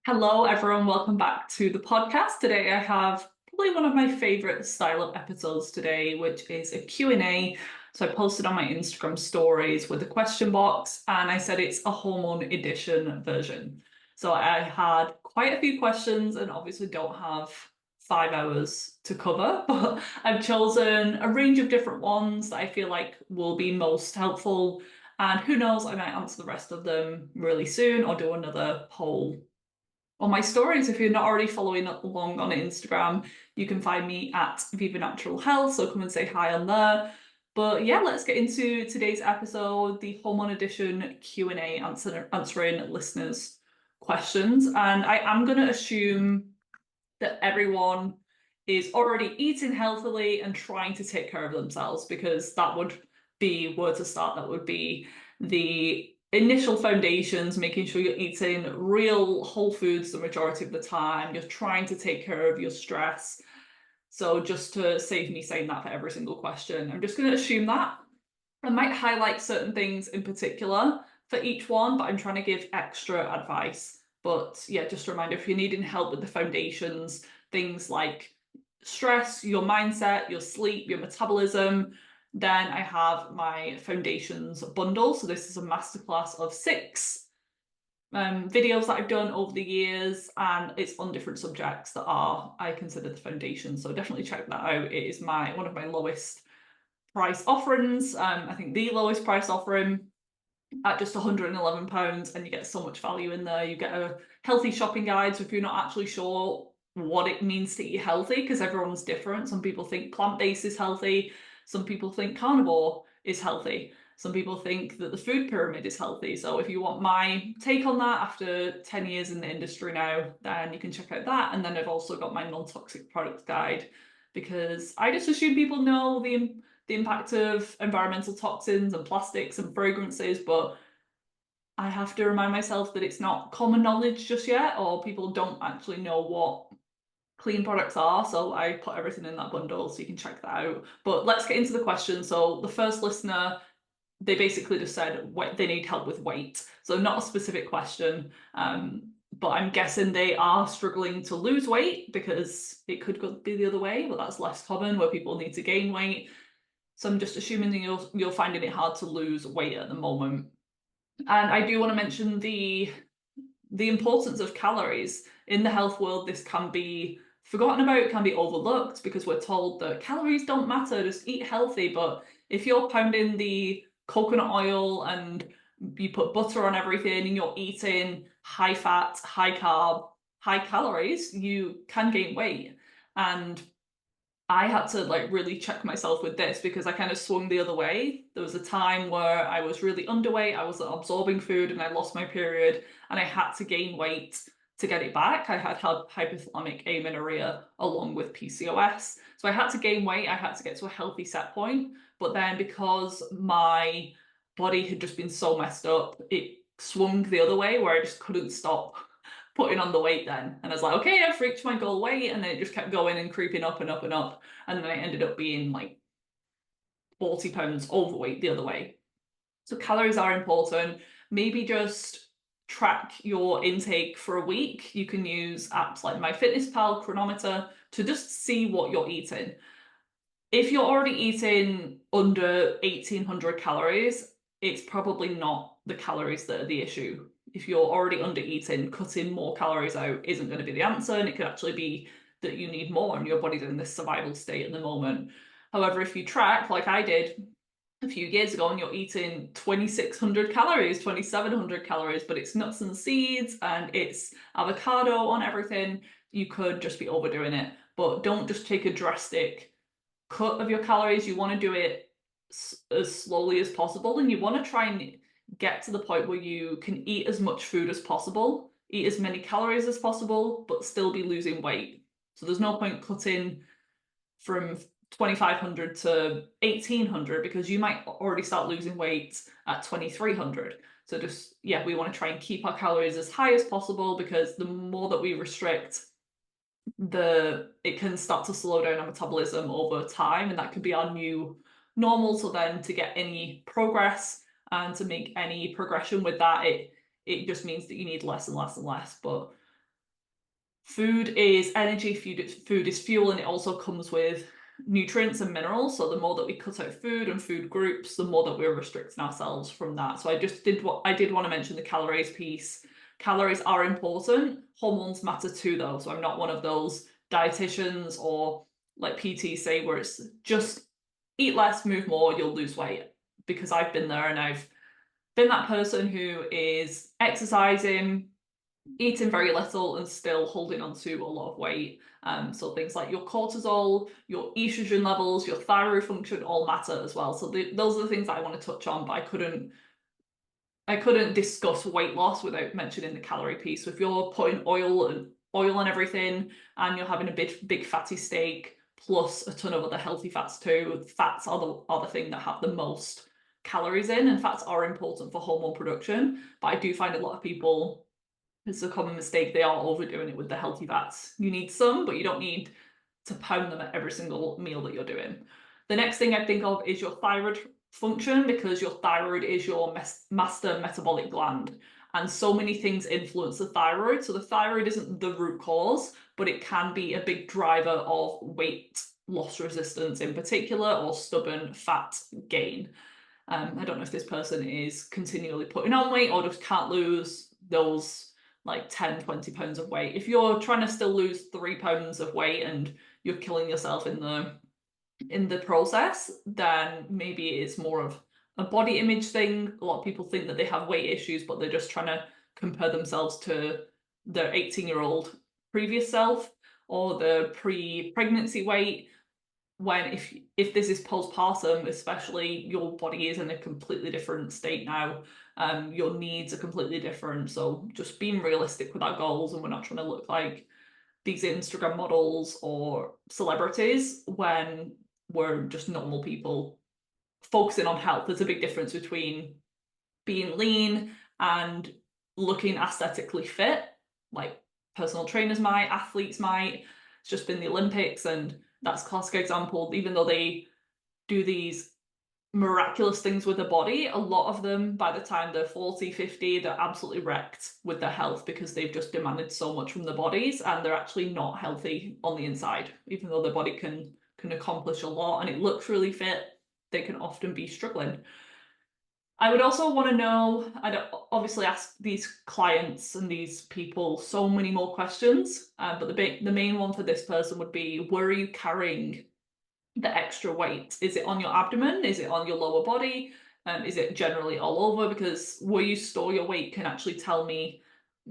Hello, everyone. Welcome back to the podcast. Today I have probably one of my favorite style of episodes today, which is a Q&A. So I posted on my Instagram stories with a question box and I said it's a hormone edition version. So I had quite a few questions and obviously don't have 5 hours to cover, but I've chosen a range of different ones that I feel like will be most helpful. And who knows, I might answer the rest of them really soon or do another poll on my stories. If you're not already following along on Instagram, you can find me at Viva Natural Health, so come and say hi on there. But yeah, let's get into today's episode, the Hormone Edition Q&A, answering listeners' questions. And I am going to assume that everyone is already eating healthily and trying to take care of themselves, because that would be where to start. That would be the initial foundations, making sure you're eating real whole foods the majority of the time. You're trying to take care of your stress. So just to save me saying that for every single question, I'm just going to assume that. I might highlight certain things in particular for each one, but I'm trying to give extra advice. But yeah, just a reminder, if you're needing help with the foundations, things like stress, your mindset, your sleep, your metabolism, then I have my foundations bundle. So this is a masterclass of 6 videos that I've done over the years, and it's on different subjects that are, I consider, the foundation. So definitely check that out. It is one of my lowest price offerings. I think the lowest price offering at just £111, and you get so much value in there. You get a healthy shopping guide. So if you're not actually sure what it means to eat healthy, because everyone's different. Some people think plant-based is healthy. Some people think carnivore is healthy. Some people think that the food pyramid is healthy. So if you want my take on that after 10 years in the industry now, then you can check out that. And then I've also got my non-toxic products guide, because I just assume people know the impact of environmental toxins and plastics and fragrances, but I have to remind myself that it's not common knowledge just yet, or people don't actually know what clean products are. So I put everything in that bundle so you can check that out. But let's get into the question. So the first listener, they basically just said they need help with weight. So not a specific question, but I'm guessing they are struggling to lose weight, because it could be the other way, but that's less common, where people need to gain weight. So I'm just assuming that you're finding it hard to lose weight at the moment. And I do want to mention the importance of calories. In the health world, this can be forgotten about, can be overlooked, because we're told that calories don't matter, just eat healthy. But if you're pounding the coconut oil and you put butter on everything and you're eating high fat, high carb, high calories, you can gain weight. And I had to really check myself with this, because I kind of swung the other way. There was a time where I was really underweight, I wasn't absorbing food, and I lost my period, and I had to gain weight to get it back. I had hypothalamic amenorrhea along with PCOS. So I had to gain weight, I had to get to a healthy set point. But then because my body had just been so messed up, it swung the other way, where I just couldn't stop putting on the weight then. And I was like, okay, I've reached my goal weight. And then it just kept going and creeping up and up and up. And then I ended up being like 40 pounds overweight the other way. So calories are important. Maybe just track your intake for a week. You can use apps like MyFitnessPal, Chronometer to just see what you're eating. If you're already eating under 1800 calories, it's probably not the calories that are the issue. If you're already under eating, cutting more calories out isn't going to be the answer, and it could actually be that you need more and your body's in this survival state at the moment. However, if you track like I did a few years ago and you're eating 2600 calories, 2700 calories, but it's nuts and seeds and it's avocado on everything, you could just be overdoing it. But don't just take a drastic cut of your calories. You want to do it as slowly as possible, and you want to try and get to the point where you can eat as much food as possible, eat as many calories as possible, but still be losing weight. So there's no point cutting from 2500 to 1800, because you might already start losing weight at 2300. So just, yeah, we want to try and keep our calories as high as possible, because the more that we restrict, it can start to slow down our metabolism over time, and that could be our new normal. So then to get any progress and to make any progression with that, it just means that you need less and less and less. But food is energy, food is fuel, and it also comes with nutrients and minerals. So the more that we cut out food and food groups, the more that we're restricting ourselves from that. So I did want to mention the calories piece. Calories are important. Hormones matter too, though. So I'm not one of those dietitians or like PTs say where it's just eat less, move more, you'll lose weight. Because I've been there and I've been that person who is exercising, eating very little and still holding on to a lot of weight. So things like your cortisol, your estrogen levels, your thyroid function all matter as well. So those are the things that I want to touch on, but I couldn't discuss weight loss without mentioning the calorie piece. So if you're putting oil and everything, and you're having a big fatty steak plus a ton of other healthy fats too, fats are the thing that have the most calories in, and fats are important for hormone production. But I do find a lot of people, it's a common mistake, they are overdoing it with the healthy fats. You need some, but you don't need to pound them at every single meal that you're doing. The next thing I think of is your thyroid function, because your thyroid is your master metabolic gland, and so many things influence the thyroid. So the thyroid isn't the root cause, but it can be a big driver of weight loss resistance in particular, or stubborn fat gain. I don't know if this person is continually putting on weight or just can't lose those like 10-20 pounds of weight. If you're trying to still lose 3 pounds of weight and you're killing yourself in the process, then maybe it's more of a body image thing. A lot of people think that they have weight issues, but they're just trying to compare themselves to their 18-year-old previous self or the pre-pregnancy weight, when if this is postpartum especially, your body is in a completely different state now. Your needs are completely different. So just being realistic with our goals, and we're not trying to look like these Instagram models or celebrities when we're just normal people focusing on health. There's a big difference between being lean and looking aesthetically fit, like personal trainers might, athletes might. It's just been the Olympics, and that's a classic example. Even though they do these miraculous things with the body, a lot of them, by the time they're 40, 50, they're absolutely wrecked with their health because they've just demanded so much from their bodies, and they're actually not healthy on the inside. Even though their body can accomplish a lot and it looks really fit, they can often be struggling. I would also want to know, I'd obviously ask these clients and these people so many more questions, but the main one for this person would be, where are you carrying the extra weight? Is it on your abdomen? Is it on your lower body? Is it generally all over? Because where you store your weight can actually tell me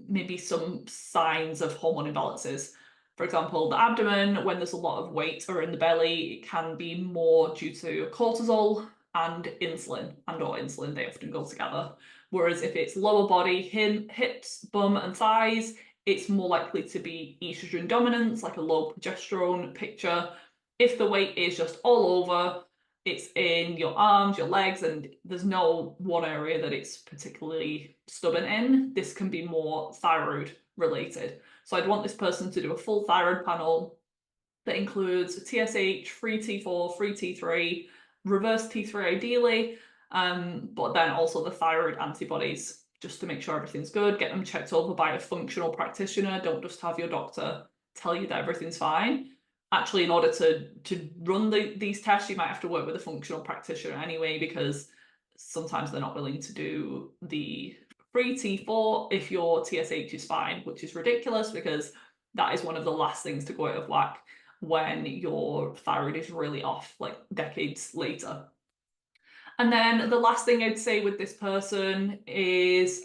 maybe some signs of hormone imbalances. For example, the abdomen, when there's a lot of weight, or in the belly, it can be more due to cortisol and insulin, or insulin, they often go together. Whereas if it's lower body, hips, bum and thighs, it's more likely to be estrogen dominance, like a low progesterone picture. If the weight is just all over, it's in your arms, your legs, and there's no one area that it's particularly stubborn in, this can be more thyroid related. So I'd want this person to do a full thyroid panel that includes TSH, free T4, free T3, reverse T3 ideally, but then also the thyroid antibodies, just to make sure everything's good. Get them checked over by a functional practitioner. Don't just have your doctor tell you that everything's fine. Actually, in order to run these tests, you might have to work with a functional practitioner anyway, because sometimes they're not willing to do the free T4 if your TSH is fine, which is ridiculous, because that is one of the last things to go out of whack when your thyroid is really off, like decades later. And then the last thing I'd say with this person is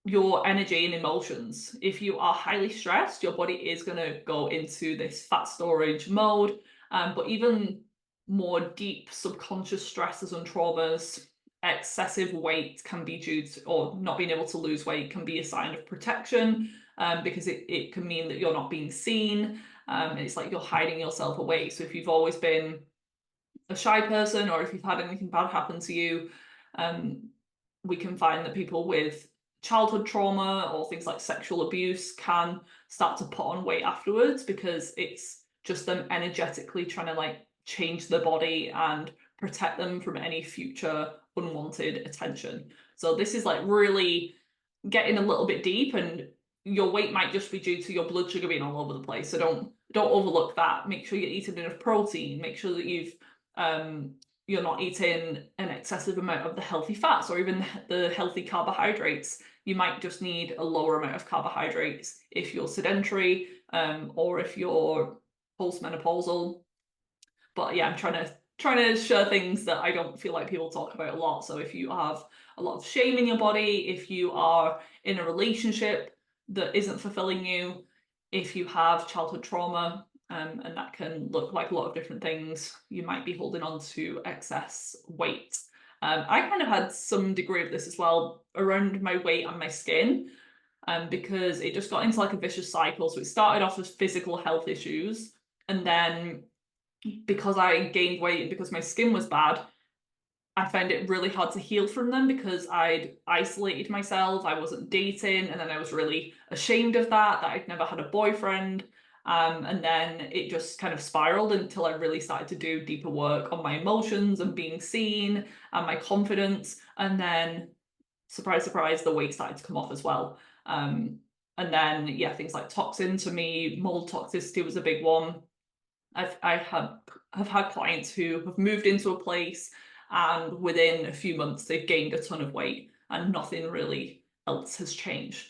your energy and emotions. If you are highly stressed, your body is going to go into this fat storage mode. But even more deep subconscious stresses and traumas, excessive weight can be due to, or not being able to lose weight can be a sign of protection, because it can mean that you're not being seen. It's like you're hiding yourself away. So if you've always been a shy person, or if you've had anything bad happen to you, we can find that people with childhood trauma or things like sexual abuse can start to put on weight afterwards, because it's just them energetically trying to like change their body and protect them from any future unwanted attention. So this is like really getting a little bit deep, and your weight might just be due to your blood sugar being all over the place. So don't overlook that. Make sure you're eating enough protein. Make sure that you're not eating an excessive amount of the healthy fats or even the healthy carbohydrates. You might just need a lower amount of carbohydrates if you're sedentary, or if you're postmenopausal. But yeah, I'm trying to share things that I don't feel like people talk about a lot. So if you have a lot of shame in your body, if you are in a relationship that isn't fulfilling you, if you have childhood trauma, and that can look like a lot of different things, you might be holding on to excess weight. I kind of had some degree of this as well around my weight and my skin, because it just got into like a vicious cycle. So it started off as physical health issues, and then because I gained weight and because my skin was bad, I found it really hard to heal from them because I'd isolated myself, I wasn't dating, and then I was really ashamed of that I'd never had a boyfriend. And then it just kind of spiraled until I really started to do deeper work on my emotions and being seen and my confidence. And then, surprise, surprise, the weight started to come off as well. And then, yeah, things like toxins for me, mold toxicity was a big one. I have had clients who have moved into a place and within a few months they've gained a ton of weight and nothing really else has changed.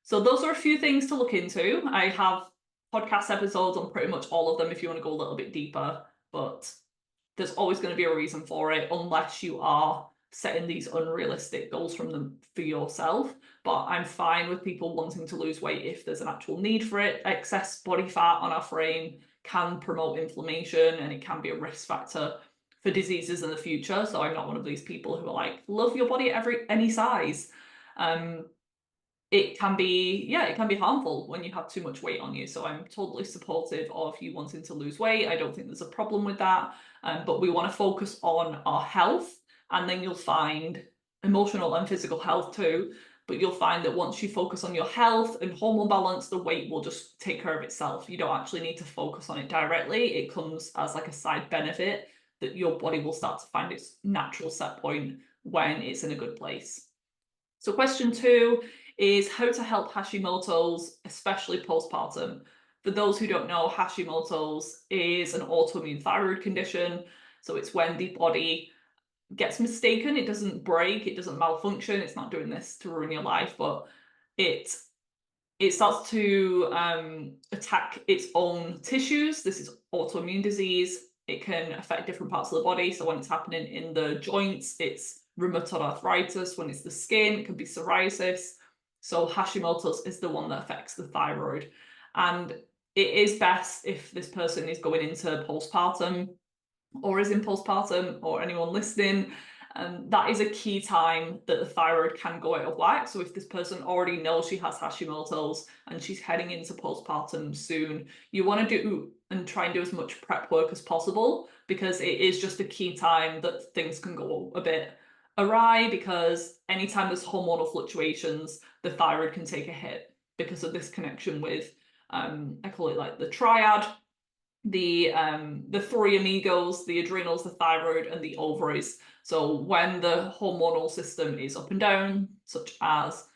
So those are a few things to look into. I have podcast episodes on pretty much all of them if you want to go a little bit deeper, but there's always going to be a reason for it unless you are setting these unrealistic goals from them for yourself. But I'm fine with people wanting to lose weight if there's an actual need for it. Excess body fat on our frame can promote inflammation and it can be a risk factor for diseases in the future. So I'm not one of these people who are like, love your body at any size. It can be harmful when you have too much weight on you. So I'm totally supportive of you wanting to lose weight. I don't think there's a problem with that. But we want to focus on our health, and then you'll find emotional and physical health too. But you'll find that once you focus on your health and hormone balance, the weight will just take care of itself. You don't actually need to focus on it directly. It comes as like a side benefit that your body will start to find its natural set point when it's in a good place. So question 2 is how to help Hashimoto's, especially postpartum. For those who don't know, Hashimoto's is an autoimmune thyroid condition. So it's when the body gets mistaken. It doesn't break, it doesn't malfunction, it's not doing this to ruin your life, but it starts to attack its own tissues. This is autoimmune disease. It can affect different parts of the body. So when it's happening in the joints, it's rheumatoid arthritis. When it's the skin, it can be psoriasis. So Hashimoto's is the one that affects the thyroid. And it is best if this person is going into postpartum or is in postpartum, or anyone listening, that is a key time that the thyroid can go out of whack. So if this person already knows she has Hashimoto's and she's heading into postpartum soon, you want to do and try and do as much prep work as possible, because it is just a key time that things can go a bit awry, because anytime there's hormonal fluctuations, the thyroid can take a hit because of this connection with, I call it like the triad, the three amigos, the adrenals, the thyroid, and the ovaries. So when the hormonal system is up and down, such as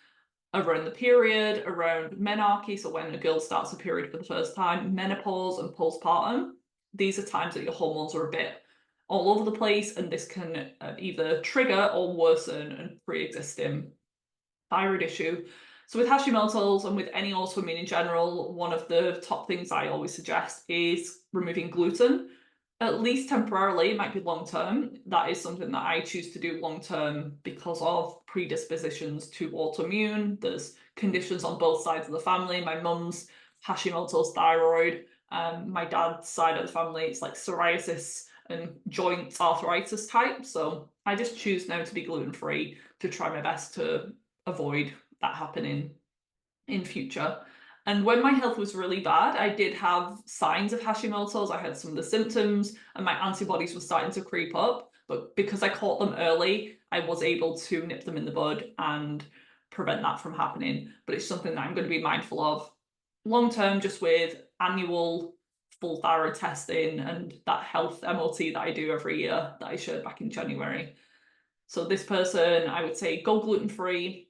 around the period, around menarche, so when a girl starts a period for the first time, menopause, and postpartum, these are times that your hormones are a bit all over the place, and this can either trigger or worsen a pre-existing thyroid issue. So with Hashimoto's and with any autoimmune in general, one of the top things I always suggest is removing gluten, at least temporarily. It might be long term. That is something that I choose to do long term because of predispositions to autoimmune. There's conditions on both sides of the family. My mum's Hashimoto's thyroid, my dad's side of the family, it's like psoriasis and joint arthritis type. So I just choose now to be gluten-free to try my best to avoid that happening in future. And when my health was really bad, I did have signs of Hashimoto's. I had some of the symptoms and my antibodies were starting to creep up, but because I caught them early, I was able to nip them in the bud and prevent that from happening. But it's something that I'm going to be mindful of long term, just with annual full thyroid testing and that health MOT that I do every year that I shared back in January. So this person, I would say go gluten-free.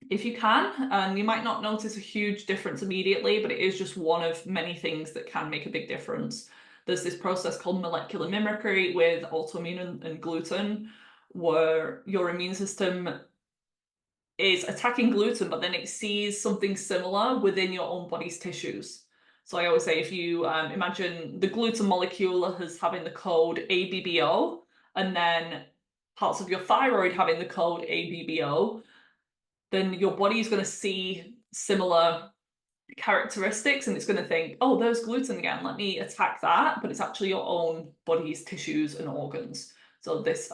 if you can, and you might not notice a huge difference immediately, but it is just one of many things that can make a big difference. There's this process called molecular mimicry with autoimmune and gluten, where your immune system is attacking gluten, but then it sees something similar within your own body's tissues. So I always say, if you imagine the gluten molecule as having the code ABBO, and then parts of your thyroid having the code ABBO, then your body is going to see similar characteristics and it's going to think, oh, there's gluten again, let me attack that. But it's actually your own body's tissues and organs. So this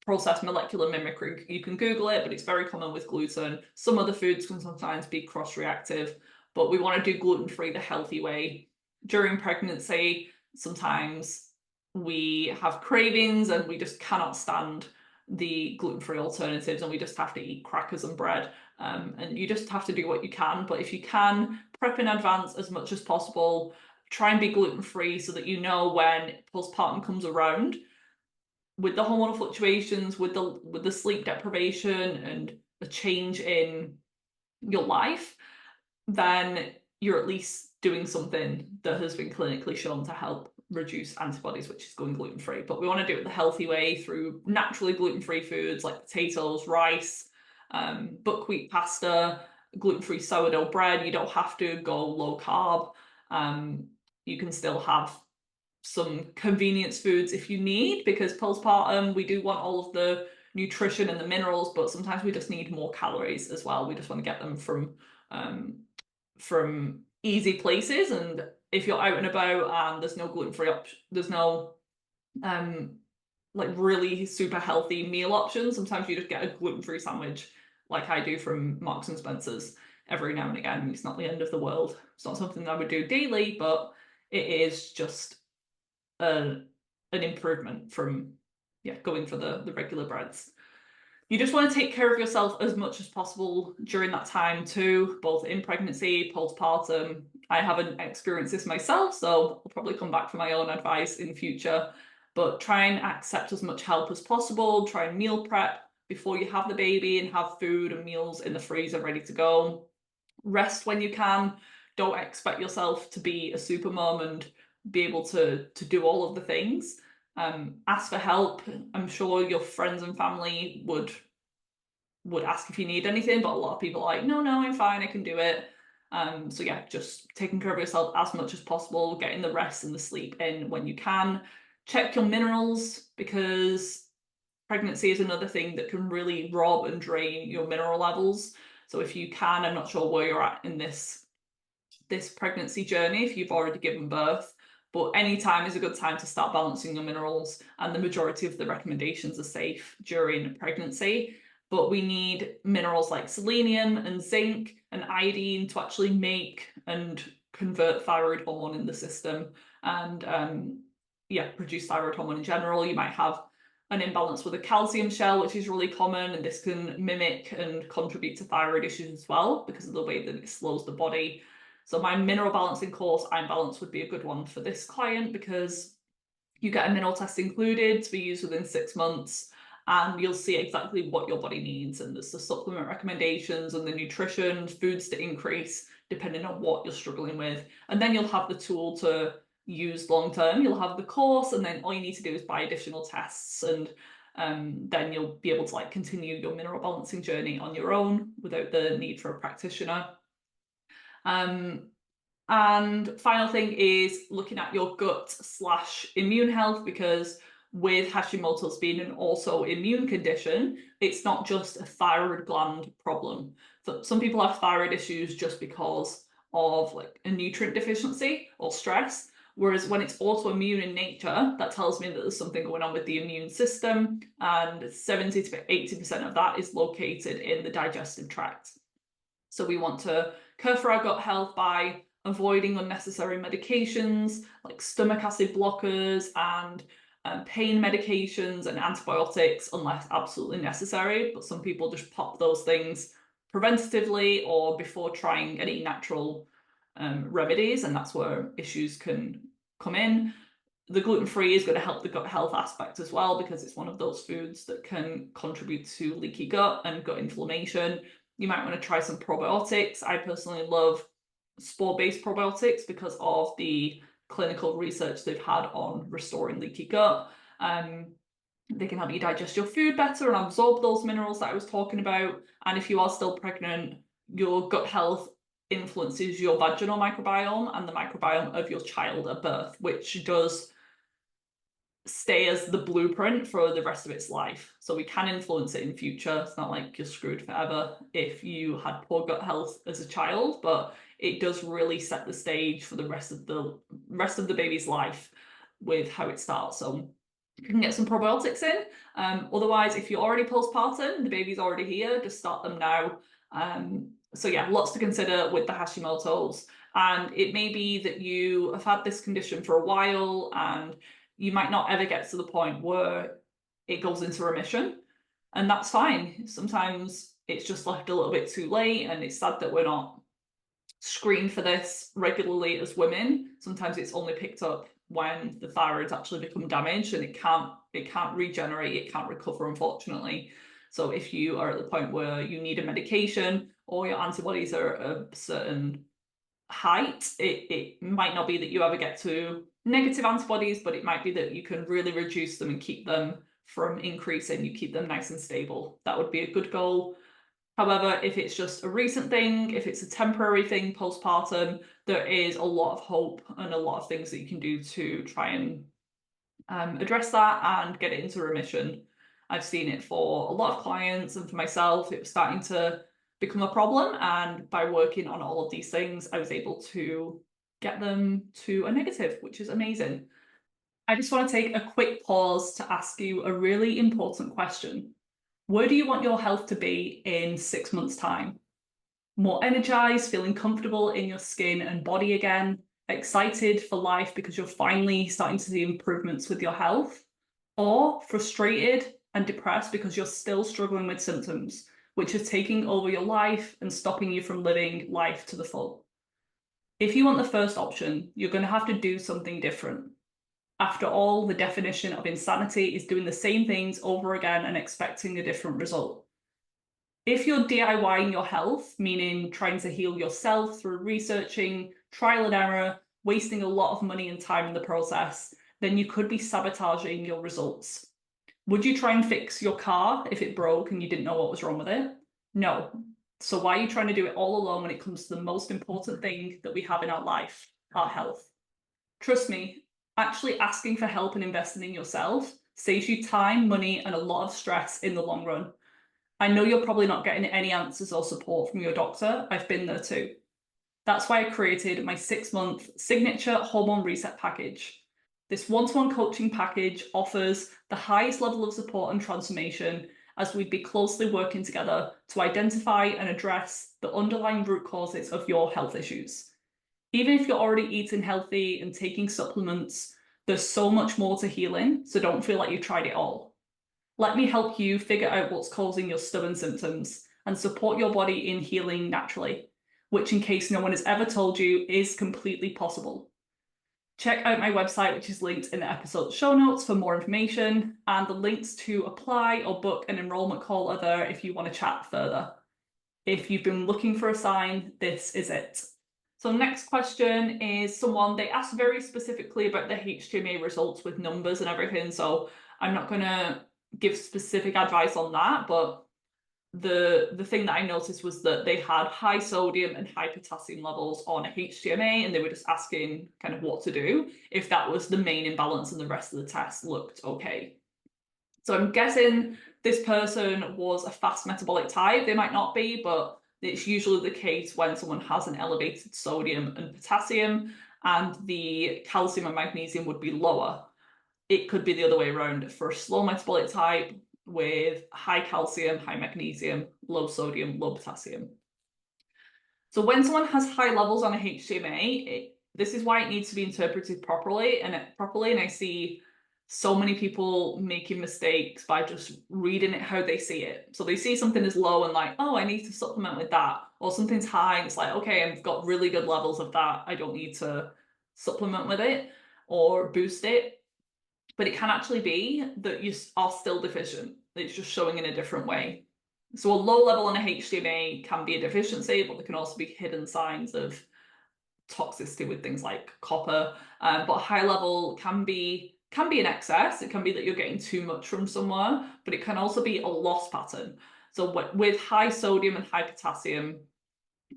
process, molecular mimicry, you can Google it, but it's very common with gluten. Some other foods can sometimes be cross-reactive, but we want to do gluten-free the healthy way. During pregnancy, sometimes we have cravings and we just cannot stand the gluten-free alternatives and we just have to eat crackers and bread. And you just have to do what you can. But if you can, prep in advance as much as possible. Try and be gluten-free so that you know when postpartum comes around. With the hormonal fluctuations, with the sleep deprivation and a change in your life, then you're at least doing something that has been clinically shown to help reduce antibodies, which is going gluten-free. But we want to do it the healthy way through naturally gluten-free foods like potatoes, rice, buckwheat pasta, gluten-free sourdough bread. You don't have to go low carb. You can still have some convenience foods if you need, because postpartum we do want all of the nutrition and the minerals, but sometimes we just need more calories as well. We just want to get them from easy places. And if you're out and about and there's no gluten-free option, there's no like really super healthy meal options, sometimes you just get a gluten-free sandwich like I do from Marks and Spencer's every now and again. It's not the end of the world. It's not something that I would do daily, but it is just an improvement from going for the regular breads. You just want to take care of yourself as much as possible during that time too, both in pregnancy, postpartum. I haven't experienced this myself, so I'll probably come back for my own advice in future. But try and accept as much help as possible. Try and meal prep before you have the baby and have food and meals in the freezer ready to go. Rest when you can. Don't expect yourself to be a super mom and be able to do all of the things. Ask for help. I'm sure your friends and family would ask if you need anything, but a lot of people are like, no, I'm fine, I can do it. So yeah, just taking care of yourself as much as possible, getting the rest and the sleep in when you can. Check your minerals, because pregnancy is another thing that can really rob and drain your mineral levels. So if you can, I'm not sure where you're at in this pregnancy journey, if you've already given birth, but any time is a good time to start balancing your minerals, and the majority of the recommendations are safe during pregnancy. But we need minerals like selenium and zinc and iodine to actually make and convert thyroid hormone in the system and produce thyroid hormone in general. You might have an imbalance with a calcium shell, which is really common, and this can mimic and contribute to thyroid issues as well because of the way that it slows the body. So my mineral balancing course, I'm Balanced, would be a good one for this client, because you get a mineral test included to be used within 6 months, and you'll see exactly what your body needs. And there's the supplement recommendations and the nutrition, foods to increase depending on what you're struggling with. And then you'll have the tool to use long term. You'll have the course, and then all you need to do is buy additional tests, and then you'll be able to continue your mineral balancing journey on your own without the need for a practitioner. And final thing is looking at your gut/immune health, because with Hashimoto's being an autoimmune condition, it's not just a thyroid gland problem. So some people have thyroid issues just because of a nutrient deficiency or stress. Whereas when it's autoimmune in nature, that tells me that there's something going on with the immune system, and 70 to 80% of that is located in the digestive tract. So we want to care for our gut health by avoiding unnecessary medications like stomach acid blockers and pain medications and antibiotics unless absolutely necessary. But some people just pop those things preventatively or before trying any natural remedies, and that's where issues can come in. The gluten-free is going to help the gut health aspect as well, because it's one of those foods that can contribute to leaky gut and gut inflammation. You might want to try some probiotics. I personally love spore-based probiotics because of the clinical research they've had on restoring leaky gut. They can help you digest your food better and absorb those minerals that I was talking about. And if you are still pregnant, your gut health influences your vaginal microbiome and the microbiome of your child at birth, which does stay as the blueprint for the rest of its life. So we can influence it in future. It's not like you're screwed forever if you had poor gut health as a child, but it does really set the stage for the rest of the baby's life with how it starts. So you can get some probiotics in. Otherwise, if you're already postpartum, the baby's already here, just start them now. So yeah, lots to consider with the Hashimoto's. And it may be that you have had this condition for a while and you might not ever get to the point where it goes into remission. And that's fine. Sometimes it's just left a little bit too late, and it's sad that we're not screened for this regularly as women. Sometimes it's only picked up when the thyroid's actually become damaged and it can't regenerate, it can't recover, unfortunately. So if you are at the point where you need a medication or your antibodies are at a certain height, it might not be that you ever get to negative antibodies, but it might be that you can really reduce them and keep them from increasing. You keep them nice and stable. That would be a good goal. However, if it's just a recent thing, if it's a temporary thing postpartum, there is a lot of hope and a lot of things that you can do to try and address that and get it into remission. I've seen it for a lot of clients, and for myself, it was starting to become a problem. And by working on all of these things, I was able to get them to a negative, which is amazing. I just want to take a quick pause to ask you a really important question. Where do you want your health to be in 6 months' time? More energized, feeling comfortable in your skin and body again, excited for life because you're finally starting to see improvements with your health, or frustrated and depressed because you're still struggling with symptoms, which are taking over your life and stopping you from living life to the full. If you want the first option, you're going to have to do something different. After all, the definition of insanity is doing the same things over again and expecting a different result. If you're DIYing your health, meaning trying to heal yourself through researching, trial and error, wasting a lot of money and time in the process, then you could be sabotaging your results. Would you try and fix your car if it broke and you didn't know what was wrong with it? No. So why are you trying to do it all alone when it comes to the most important thing that we have in our life, our health? Trust me, actually asking for help and investing in yourself saves you time, money, and a lot of stress in the long run. I know you're probably not getting any answers or support from your doctor. I've been there too. That's why I created my 6-month signature hormone reset package. This one-to-one coaching package offers the highest level of support and transformation, as we'd be closely working together to identify and address the underlying root causes of your health issues. Even if you're already eating healthy and taking supplements, there's so much more to healing, so don't feel like you've tried it all. Let me help you figure out what's causing your stubborn symptoms and support your body in healing naturally, which, in case no one has ever told you, is completely possible. Check out my website, which is linked in the episode show notes for more information, and the links to apply or book an enrollment call are there if you want to chat further. If you've been looking for a sign, this is it. So next question is someone, they asked very specifically about the HTMA results with numbers and everything, so I'm not going to give specific advice on that, but the thing that I noticed was that they had high sodium and high potassium levels on HTMA, and they were just asking kind of what to do if that was the main imbalance and the rest of the test looked okay. So I'm guessing this person was a fast metabolic type. They might not be, but it's usually the case when someone has an elevated sodium and potassium and the calcium and magnesium would be lower. It could be the other way around for a slow metabolic type with high calcium, high magnesium, low sodium, low potassium. So when someone has high levels on a HTMA, this is why it needs to be interpreted properly. And I see so many people making mistakes by just reading it how they see it. So they see something as low and like, oh, I need to supplement with that. Or something's high and it's like, okay, I've got really good levels of that. I don't need to supplement with it or boost it. But it can actually be that you are still deficient. It's just showing in a different way. So a low level in a HDMA can be a deficiency, but there can also be hidden signs of toxicity with things like copper. But high level can be in excess. It can be that you're getting too much from somewhere, but it can also be a loss pattern. So with high sodium and high potassium,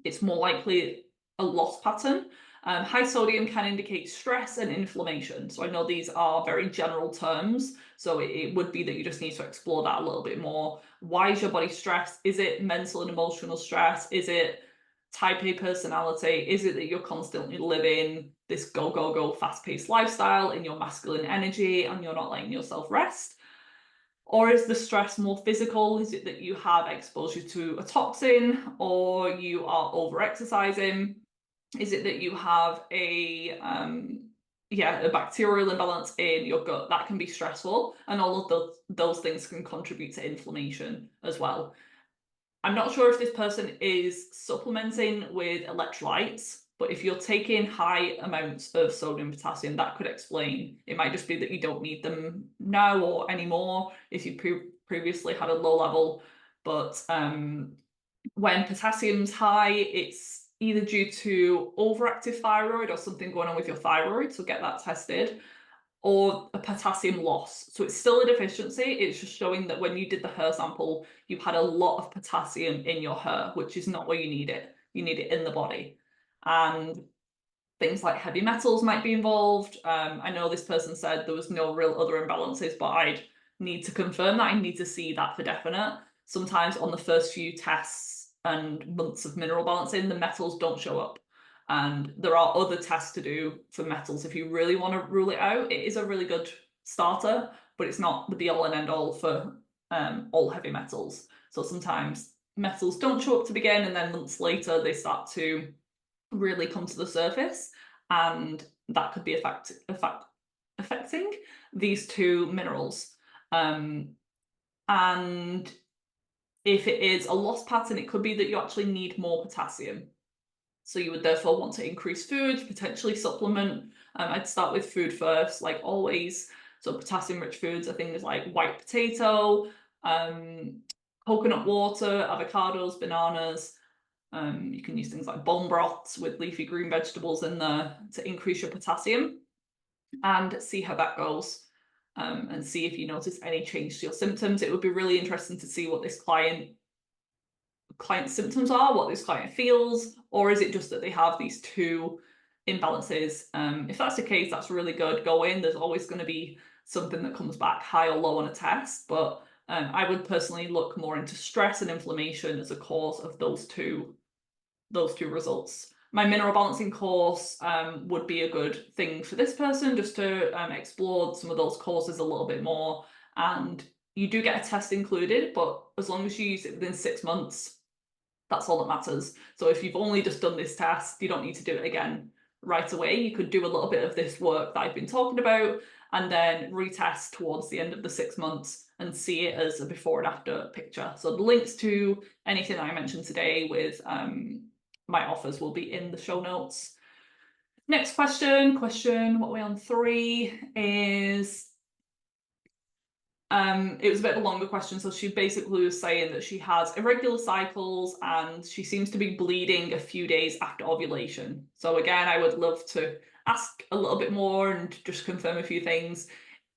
it's more likely a loss pattern. High sodium can indicate stress and inflammation. So I know these are very general terms. So it would be that you just need to explore that a little bit more. Why is your body stressed? Is it mental and emotional stress? Is it type A personality? Is it that you're constantly living this go, go, go, fast-paced lifestyle in your masculine energy and you're not letting yourself rest? Or is the stress more physical? Is it that you have exposure to a toxin or you are over-exercising? Is it that you have a bacterial imbalance in your gut? That can be stressful, and all of those things can contribute to inflammation as well. I'm not sure if this person is supplementing with electrolytes, but if you're taking high amounts of sodium and potassium, that could explain. It might just be that you don't need them now or anymore if you previously had a low level. But when potassium's high, it's either due to overactive thyroid or something going on with your thyroid, so get that tested, or a potassium loss. So it's still a deficiency, it's just showing that when you did the hair sample, you had a lot of potassium in your hair, which is not where you need it. You need it in the body. And things like heavy metals might be involved. I know this person said there was no real other imbalances, but I'd need to confirm that. I need to see that for definite. Sometimes on the first few tests and months of mineral balancing, the metals don't show up. And there are other tests to do for metals if you really want to rule it out. It is a really good starter, but it's not the be all and end all for all heavy metals. So sometimes metals don't show up to begin, and then months later they start to really come to the surface, and that could be affecting these two minerals. And if it is a loss pattern, it could be that you actually need more potassium. So you would therefore want to increase food, potentially supplement. I'd start with food first, like always. So potassium-rich foods are things like white potato, coconut water, avocados, bananas. You can use things like bone broths with leafy green vegetables in there to increase your potassium, and see how that goes, and see if you notice any change to your symptoms. It would be really interesting to see what this client's symptoms are, what this client feels, or is it just that they have these two imbalances? If that's the case, that's really good. Go in. There's always going to be something that comes back high or low on a test, but I would personally look more into stress and inflammation as a cause of those two results. My mineral balancing course would be a good thing for this person, just to explore some of those causes a little bit more. And you do get a test included, but as long as you use it within 6 months, that's all that matters. So if you've only just done this test, you don't need to do it again right away. You could do a little bit of this work that I've been talking about and then retest towards the end of the 6 months and see it as a before and after picture. So the links to anything that I mentioned today with my offers will be in the show notes. Next question, what are we on, 3, is it was a bit of a longer question. So she basically was saying that she has irregular cycles and she seems to be bleeding a few days after ovulation. So again, I would love to ask a little bit more and just confirm a few things.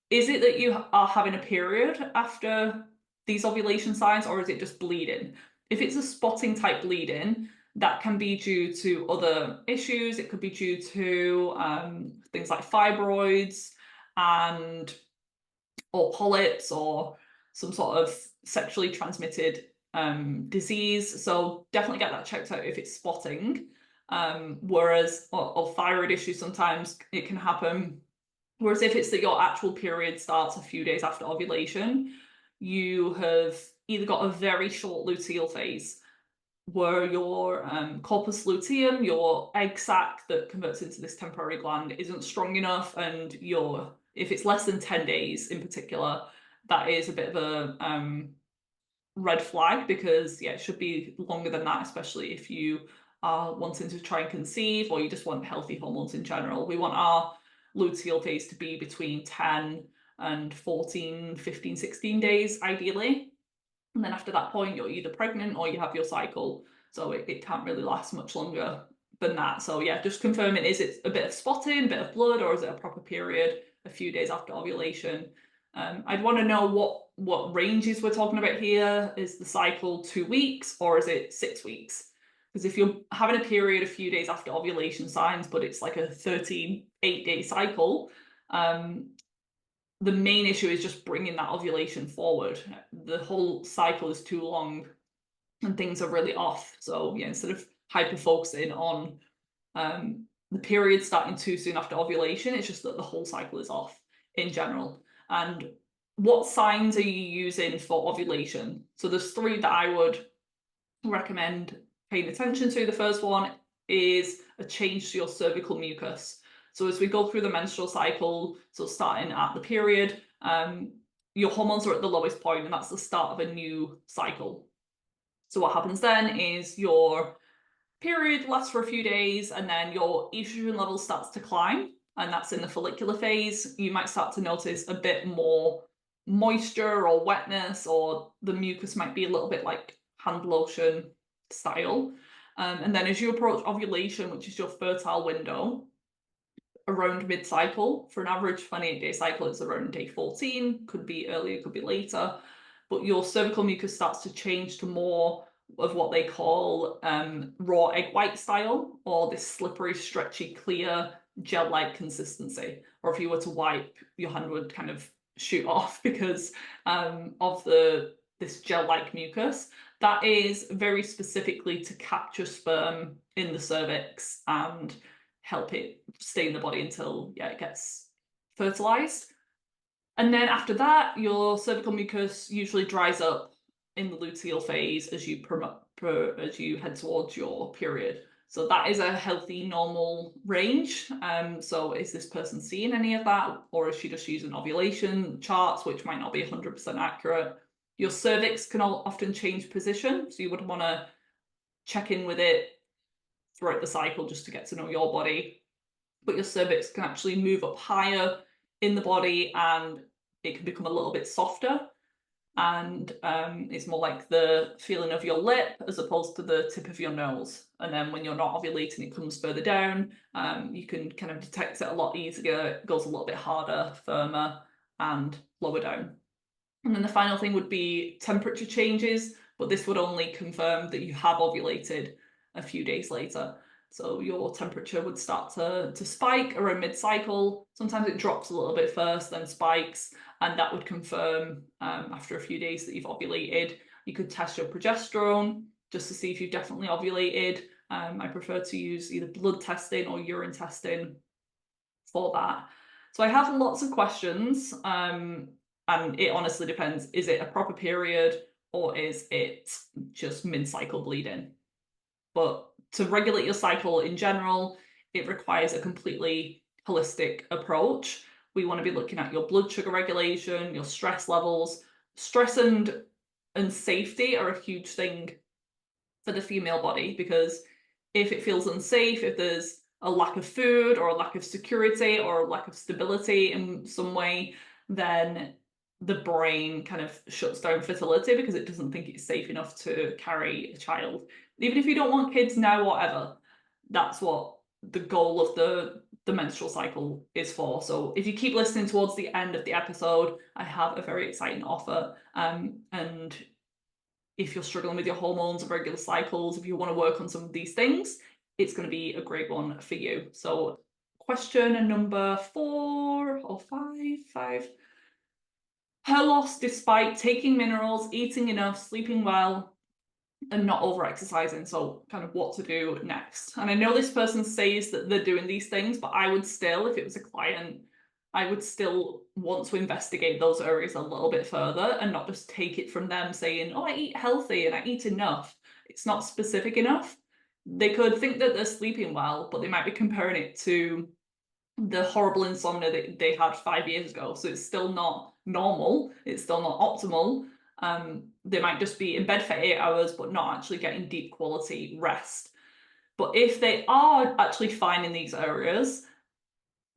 Is it that you are having a period after these ovulation signs, or is it just bleeding? If it's a spotting type bleeding, that can be due to other issues. It could be due to things like fibroids or polyps or some sort of sexually transmitted disease. So definitely get that checked out if it's spotting. Whereas or thyroid issues, sometimes it can happen. Whereas if it's that your actual period starts a few days after ovulation, you have either got a very short luteal phase where your corpus luteum, your egg sac that converts into this temporary gland, isn't strong enough, and if it's less than 10 days in particular, that is a bit of a red flag, because it should be longer than that, especially if you are wanting to try and conceive or you just want healthy hormones in general. We want our luteal phase to be between 10 and 14, 15, 16 days ideally. And then after that point, you're either pregnant or you have your cycle. So it can't really last much longer than that. So yeah, just confirming, is it a bit of spotting, a bit of blood, or is it a proper period a few days after ovulation? I'd want to know what ranges we're talking about here. Is the cycle 2 weeks or is it 6 weeks? Because if you're having a period a few days after ovulation signs, but it's like a 13, 8-day cycle, the main issue is just bringing that ovulation forward. The whole cycle is too long and things are really off. So yeah, instead of hyper focusing on the period starting too soon after ovulation, it's just that the whole cycle is off in general. And what signs are you using for ovulation? So there's 3 that I would recommend paying attention to. The first one is a change to your cervical mucus. So as we go through the menstrual cycle, so starting at the period, your hormones are at the lowest point, and that's the start of a new cycle. So what happens then is your period lasts for a few days, and then your estrogen level starts to climb, and that's in the follicular phase. You might start to notice a bit more moisture or wetness, or the mucus might be a little bit like hand lotion style. And then as you approach ovulation, which is your fertile window, around mid-cycle, for an average 28-day cycle, it's around day 14, could be earlier, could be later, but your cervical mucus starts to change to more of what they call raw egg white style, or this slippery, stretchy, clear, gel-like consistency. Or if you were to wipe, your hand would kind of shoot off because of this gel-like mucus. That is very specifically to capture sperm in the cervix and help it stay in the body until it gets fertilized. And then after that, your cervical mucus usually dries up in the luteal phase as you head towards your period. So that is a healthy, normal range. So is this person seeing any of that, or is she just using ovulation charts, which might not be 100% accurate? Your cervix can often change position, so you would want to check in with it throughout the cycle just to get to know your body. But your cervix can actually move up higher in the body, and it can become a little bit softer, and it's more like the feeling of your lip as opposed to the tip of your nose. And then when you're not ovulating, it comes further down. You can kind of detect it a lot easier. It goes a little bit harder, firmer, and lower down. And then the final thing would be temperature changes, but this would only confirm that you have ovulated a few days later. So your temperature would start to spike around mid-cycle. Sometimes it drops a little bit first, then spikes, and that would confirm after a few days that you've ovulated. You could test your progesterone just to see if you've definitely ovulated. I prefer to use either blood testing or urine testing for that. So I have lots of questions, and it honestly depends. Is it a proper period or is it just mid-cycle bleeding? But to regulate your cycle in general, it requires a completely holistic approach. We want to be looking at your blood sugar regulation, your stress levels. Stress and safety are a huge thing for the female body, because if it feels unsafe, if there's a lack of food or a lack of security or a lack of stability in some way, then the brain kind of shuts down fertility because it doesn't think it's safe enough to carry a child. Even if you don't want kids now, whatever, that's what the goal of the menstrual cycle is for. So if you keep listening towards the end of the episode, I have a very exciting offer. And if you're struggling with your hormones and regular cycles, if you want to work on some of these things, it's going to be a great one for you. So question number 4 or 5. Hair loss despite taking minerals, eating enough, sleeping well, and not over exercising. So kind of what to do next. And I know this person says that they're doing these things, but I would still, if it was a client, I would still want to investigate those areas a little bit further and not just take it from them saying, oh, I eat healthy and I eat enough. It's not specific enough. They could think that they're sleeping well, but they might be comparing it to the horrible insomnia that they had 5 years ago. So it's still not normal. It's still not optimal. They might just be in bed for 8 hours, but not actually getting deep quality rest. But if they are actually fine in these areas,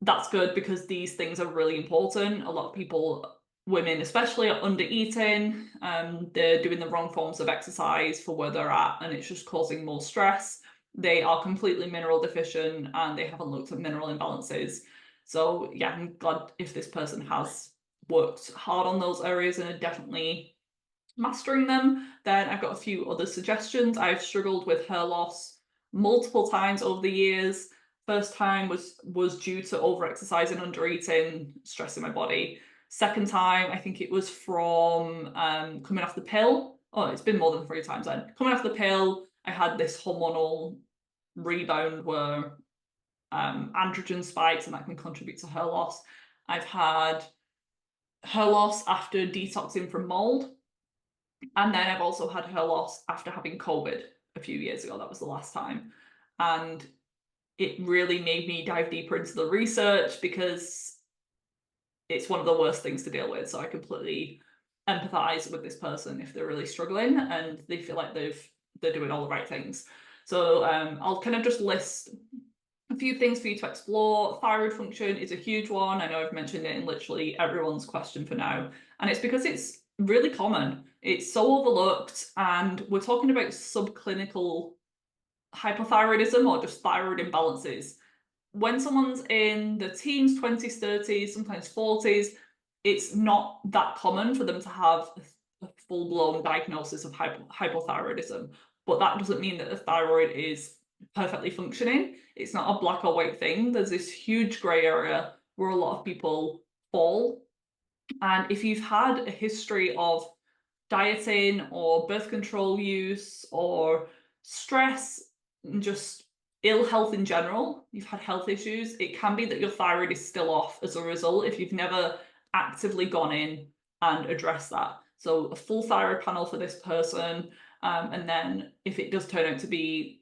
that's good, because these things are really important. A lot of people women especially are under eating, they're doing the wrong forms of exercise for where they're at, and it's just causing more stress. They are completely mineral deficient and they haven't looked at mineral imbalances. So yeah, I'm glad if this person has worked hard on those areas and are definitely mastering them. Then I've got a few other suggestions. I've struggled with hair loss multiple times over the years. First time was due to over-exercising, under-eating, stressing my body. Second time, I think it was from coming off the pill. Oh, it's been more than 3 times then. Coming off the pill, I had this hormonal rebound where androgen spikes, and that can contribute to hair loss. I've had hair loss after detoxing from mold. And then I've also had hair loss after having COVID a few years ago. That was the last time. And it really made me dive deeper into the research because it's one of the worst things to deal with. So I completely empathize with this person if they're really struggling and they feel like they're doing all the right things. So I'll kind of just list a few things for you to explore. Thyroid function is a huge one. I know I've mentioned it in literally everyone's question for now, and it's because it's really common. It's so overlooked, and we're talking about subclinical hypothyroidism or just thyroid imbalances. When someone's in the teens, 20s, 30s, sometimes 40s, it's not that common for them to have a full-blown diagnosis of hypothyroidism. But that doesn't mean that the thyroid is perfectly functioning. It's not a black or white thing. There's this huge grey area where a lot of people fall. And if you've had a history of dieting or birth control use or stress and just ill health in general, you've had health issues, it can be that your thyroid is still off as a result if you've never actively gone in and addressed that. So a full thyroid panel for this person, and then if it does turn out to be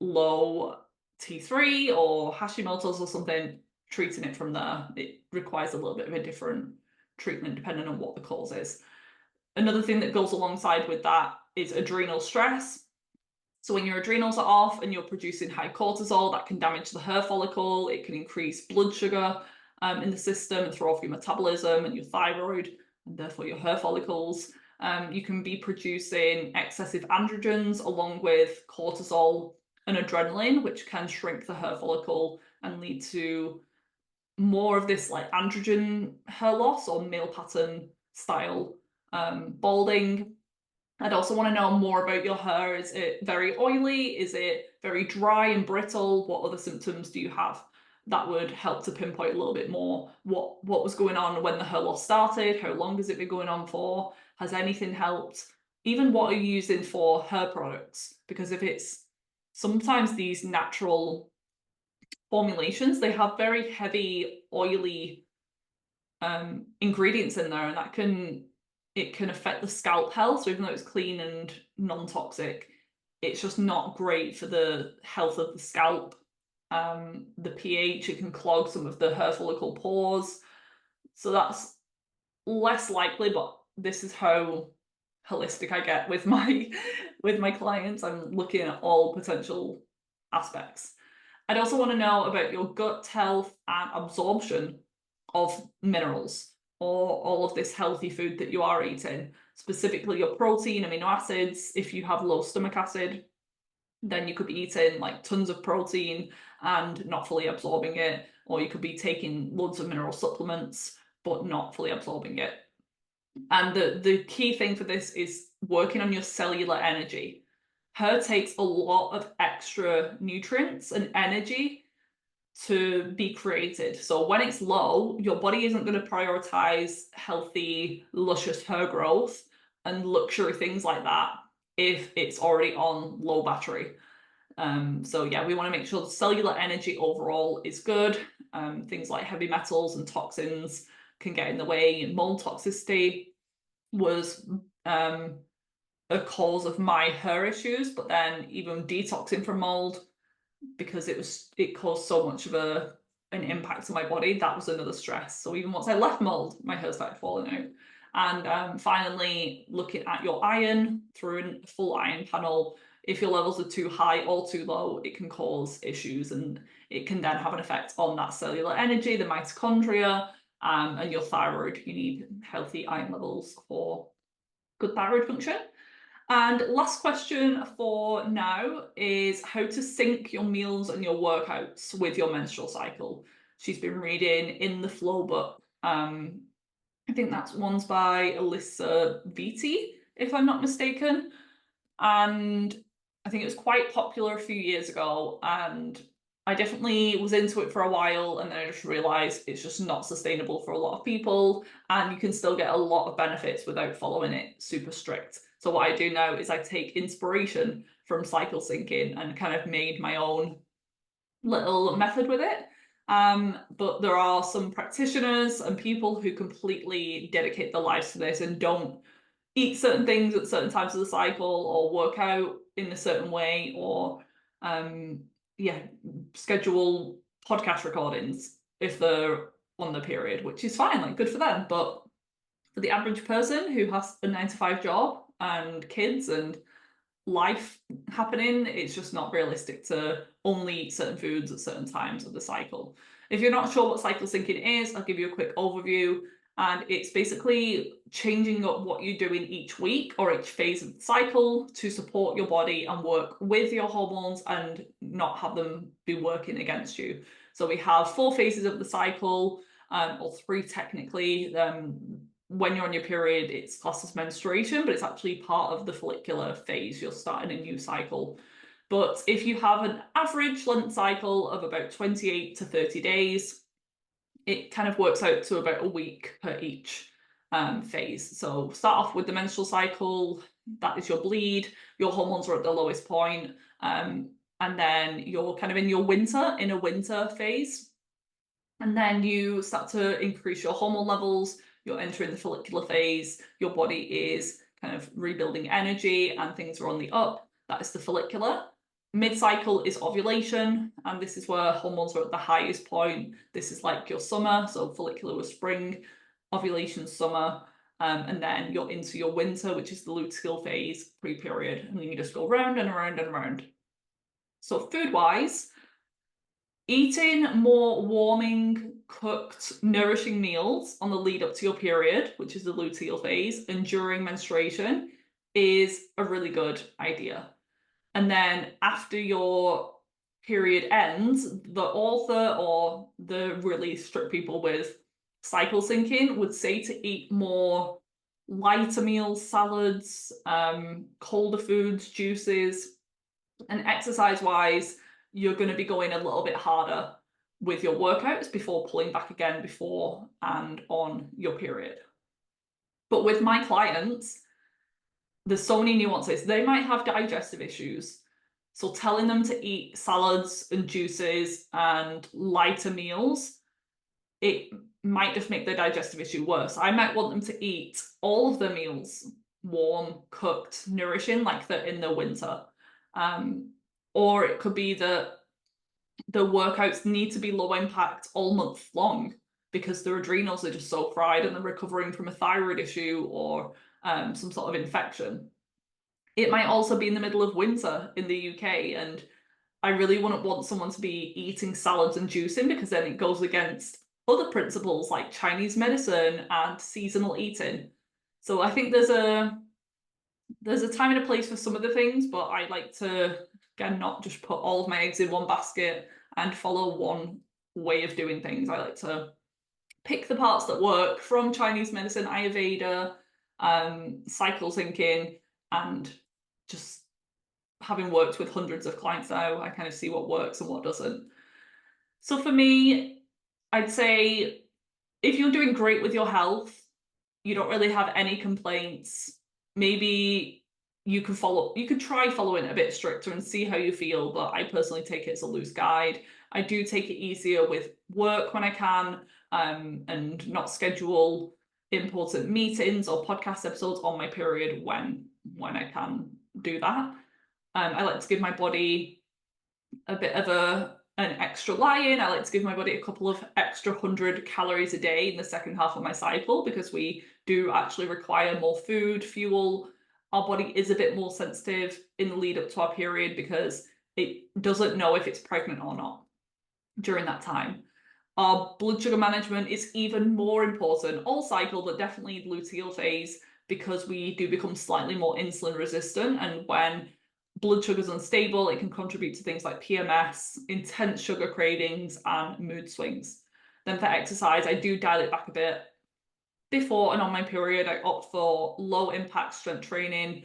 low T3 or Hashimoto's or something, treating it from there. It requires a little bit of a different treatment depending on what the cause is. Another thing that goes alongside with that is adrenal stress. So when your adrenals are off and you're producing high cortisol, that can damage the hair follicle, it can increase blood sugar in the system and throw off your metabolism and your thyroid, and therefore your hair follicles. You can be producing excessive androgens along with cortisol and adrenaline, which can shrink the hair follicle and lead to more of this like androgen hair loss or male pattern style balding. I'd also want to know more about your hair. Is it very oily? Is it very dry and brittle? What other symptoms do you have? That would help to pinpoint a little bit more what was going on when the hair loss started. How long has it been going on for? Has anything helped? Even what are you using for hair products? Because if it's sometimes these natural formulations, they have very heavy, oily ingredients in there, and that can affect the scalp health. So even though it's clean and non-toxic, it's just not great for the health of the scalp. The pH, it can clog some of the hair follicle pores. So that's less likely, but this is how holistic I get with my clients. I'm looking at all potential aspects. I'd also want to know about your gut health and absorption of minerals or all of this healthy food that you are eating, specifically your protein, amino acids. If you have low stomach acid, then you could be eating like tons of protein and not fully absorbing it, or you could be taking loads of mineral supplements but not fully absorbing it. And the key thing for this is working on your cellular energy. Hair takes a lot of extra nutrients and energy to be created. So when it's low, your body isn't going to prioritize healthy, luscious hair growth and luxury things like that if it's already on low battery. So yeah, we want to make sure the cellular energy overall is good. Things like heavy metals and toxins can get in the way. Mold toxicity was a cause of my hair issues, but then even detoxing from mold, because it caused so much of an impact on my body, that was another stress. So even once I left mold, my hair started falling out. And finally, looking at your iron through a full iron panel. If your levels are too high or too low, it can cause issues, and it can then have an effect on that cellular energy, the mitochondria, and your thyroid. You need healthy iron levels for good thyroid function. And last question for now is how to sync your meals and your workouts with your menstrual cycle. She's been reading In the Flow book. I think that's one's by Alyssa Vitti, if I'm not mistaken. And I think it was quite popular a few years ago, and I definitely was into it for a while, and then I just realised it's just not sustainable for a lot of people, and you can still get a lot of benefits without following it super strict. So what I do now is I take inspiration from cycle syncing and kind of made my own little method with it. But there are some practitioners and people who completely dedicate their lives to this and don't eat certain things at certain times of the cycle or work out in a certain way, or schedule podcast recordings if they're on the period, which is fine, like good for them. But for the average person who has a 9 to 5 job and kids and life happening, it's just not realistic to only eat certain foods at certain times of the cycle. If you're not sure what cycle syncing is, I'll give you a quick overview. And it's basically changing up what you're doing each week or each phase of the cycle to support your body and work with your hormones and not have them be working against you. So we have 4 phases of the cycle, or 3 technically. When you're on your period, it's classed as menstruation, but it's actually part of the follicular phase. You're starting a new cycle. But if you have an average length cycle of about 28 to 30 days, it kind of works out to about a week per each phase. So start off with the menstrual cycle, that is your bleed, your hormones are at the lowest point, and then you're kind of in a winter phase. And then you start to increase your hormone levels, you're entering the follicular phase, your body is kind of rebuilding energy and things are on the up. That is the follicular. Mid-cycle is ovulation, and this is where hormones are at the highest point. This is like your summer, so follicular was spring, ovulation summer, and then you're into your winter, which is the luteal phase, pre-period, and then you just go round and around and around. So food-wise, eating more warming, cooked, nourishing meals on the lead up to your period, which is the luteal phase, and during menstruation is a really good idea. And then after your period ends, the author or the really strict people with cycle syncing would say to eat more lighter meals, salads, colder foods, juices, and exercise-wise, you're going to be going a little bit harder with your workouts before pulling back again before and on your period. But with my clients, there's so many nuances. They might have digestive issues. So telling them to eat salads and juices and lighter meals, it might just make their digestive issue worse. I might want them to eat all of their meals warm, cooked, nourishing, like they're in the winter. Or it could be that the workouts need to be low impact all month long because their adrenals are just so fried and they're recovering from a thyroid issue or some sort of infection. It might also be in the middle of winter in the UK, and I really wouldn't want someone to be eating salads and juicing because then it goes against other principles like Chinese medicine and seasonal eating. So I think there's a time and a place for some of the things, but I like to, again, not just put all of my eggs in one basket and follow one way of doing things. I like to pick the parts that work from Chinese medicine, Ayurveda, cycle syncing, and just having worked with hundreds of clients now, I kind of see what works and what doesn't. So for me, I'd say if you're doing great with your health, you don't really have any complaints, maybe you could try following a bit stricter and see how you feel, but I personally take it as a loose guide. I do take it easier with work when I can, and not schedule important meetings or podcast episodes on my period when I can do that. I like to give my body a bit of an extra lie-in. I like to give my body a couple of extra 100 calories a day in the second half of my cycle because we do actually require more food, fuel. Our body is a bit more sensitive in the lead up to our period because it doesn't know if it's pregnant or not during that time. Our blood sugar management is even more important all cycle, but definitely luteal phase, because we do become slightly more insulin resistant. And when blood sugar is unstable, it can contribute to things like PMS, intense sugar cravings, and mood swings. Then for exercise, I do dial it back a bit. Before and on my period, I opt for low impact strength training,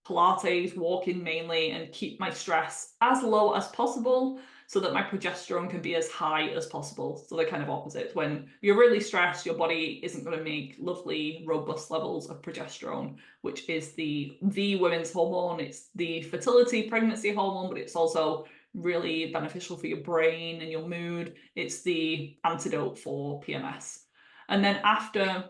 Pilates, walking mainly, and keep my stress as low as possible so that my progesterone can be as high as possible. So they're kind of opposite. When you're really stressed, your body isn't going to make lovely, robust levels of progesterone, which is the women's hormone. It's the fertility, pregnancy hormone, but it's also really beneficial for your brain and your mood. It's the antidote for PMS. And then after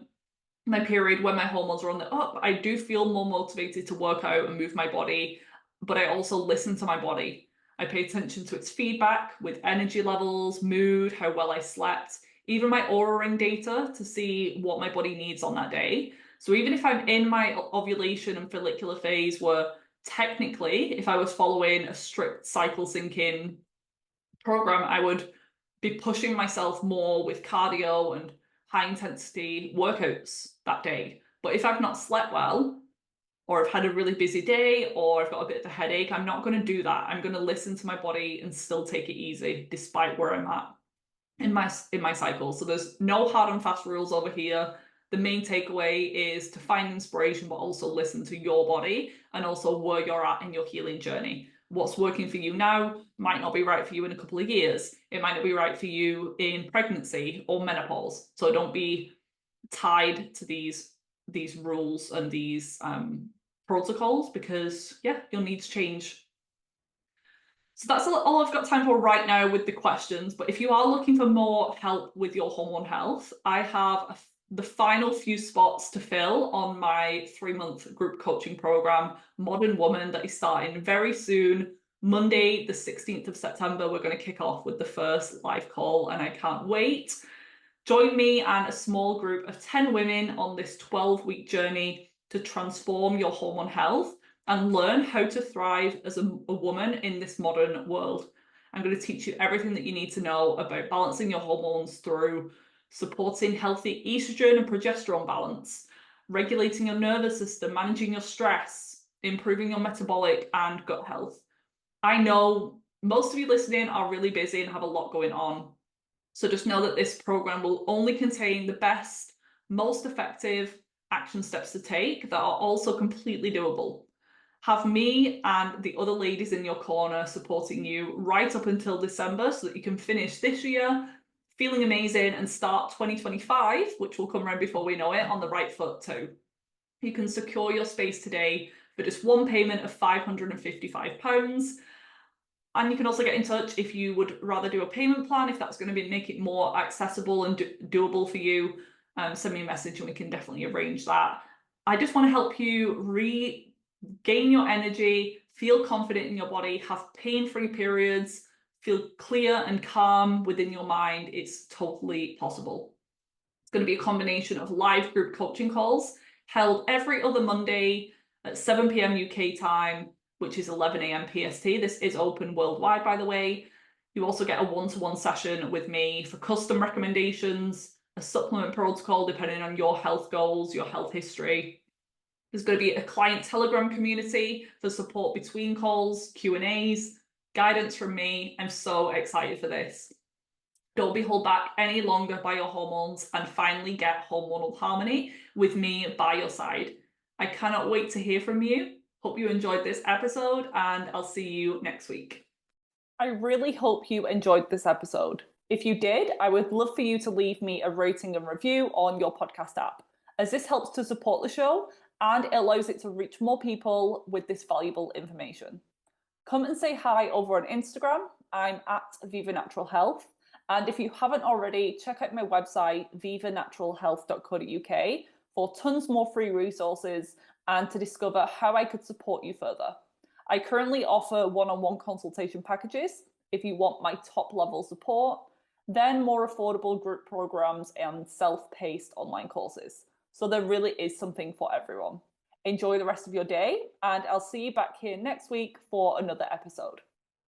my period, when my hormones are on the up, I do feel more motivated to work out and move my body, but I also listen to my body. I pay attention to its feedback with energy levels, mood, how well I slept, even my Oura ring data to see what my body needs on that day. So even if I'm in my ovulation and follicular phase, where technically, if I was following a strict cycle syncing program, I would be pushing myself more with cardio and high intensity workouts that day. But if I've not slept well, or I've had a really busy day, or I've got a bit of a headache, I'm not going to do that. I'm going to listen to my body and still take it easy despite where I'm at in my cycle. So there's no hard and fast rules over here. The main takeaway is to find inspiration, but also listen to your body and also where you're at in your healing journey. What's working for you now might not be right for you in a couple of years. It might not be right for you in pregnancy or menopause. So don't be tied to these rules and these protocols, because yeah, your needs change. So that's all I've got time for right now with the questions. But if you are looking for more help with your hormone health, I have the final few spots to fill on my 3-month group coaching program, Modern Woman, that is starting very soon. Monday, the 16th of September, we're going to kick off with the first live call, and I can't wait. Join me and a small group of 10 women on this 12-week journey to transform your hormone health and learn how to thrive as a woman in this modern world. I'm going to teach you everything that you need to know about balancing your hormones through supporting healthy estrogen and progesterone balance, regulating your nervous system, managing your stress, improving your metabolic and gut health. I know most of you listening are really busy and have a lot going on. So just know that this program will only contain the best, most effective action steps to take that are also completely doable. Have me and the other ladies in your corner supporting you right up until December so that you can finish this year feeling amazing and start 2025, which will come around before we know it, on the right foot too. You can secure your space today for just one payment of £555. And you can also get in touch if you would rather do a payment plan, if that's going to make it more accessible and doable for you. Send me a message and we can definitely arrange that. I just want to help you regain your energy, feel confident in your body, have pain-free periods, feel clear and calm within your mind. It's totally possible. It's going to be a combination of live group coaching calls held every other Monday at 7 p.m. UK time, which is 11 a.m. PST. This is open worldwide, by the way. You also get a one-to-one session with me for custom recommendations, a supplement protocol depending on your health goals, your health history. There's going to be a client Telegram community for support between calls, Q&As, guidance from me. I'm so excited for this. Don't be held back any longer by your hormones and finally get hormonal harmony with me by your side. I cannot wait to hear from you. Hope you enjoyed this episode, and I'll see you next week. I really hope you enjoyed this episode. If you did, I would love for you to leave me a rating and review on your podcast app, as this helps to support the show and it allows it to reach more people with this valuable information. Come and say hi over on Instagram. I'm at Viva Natural Health. And if you haven't already, check out my website, vivanaturalhealth.co.uk, for tons more free resources and to discover how I could support you further. I currently offer one-on-one consultation packages if you want my top-level support, then more affordable group programs and self-paced online courses. So there really is something for everyone. Enjoy the rest of your day, and I'll see you back here next week for another episode.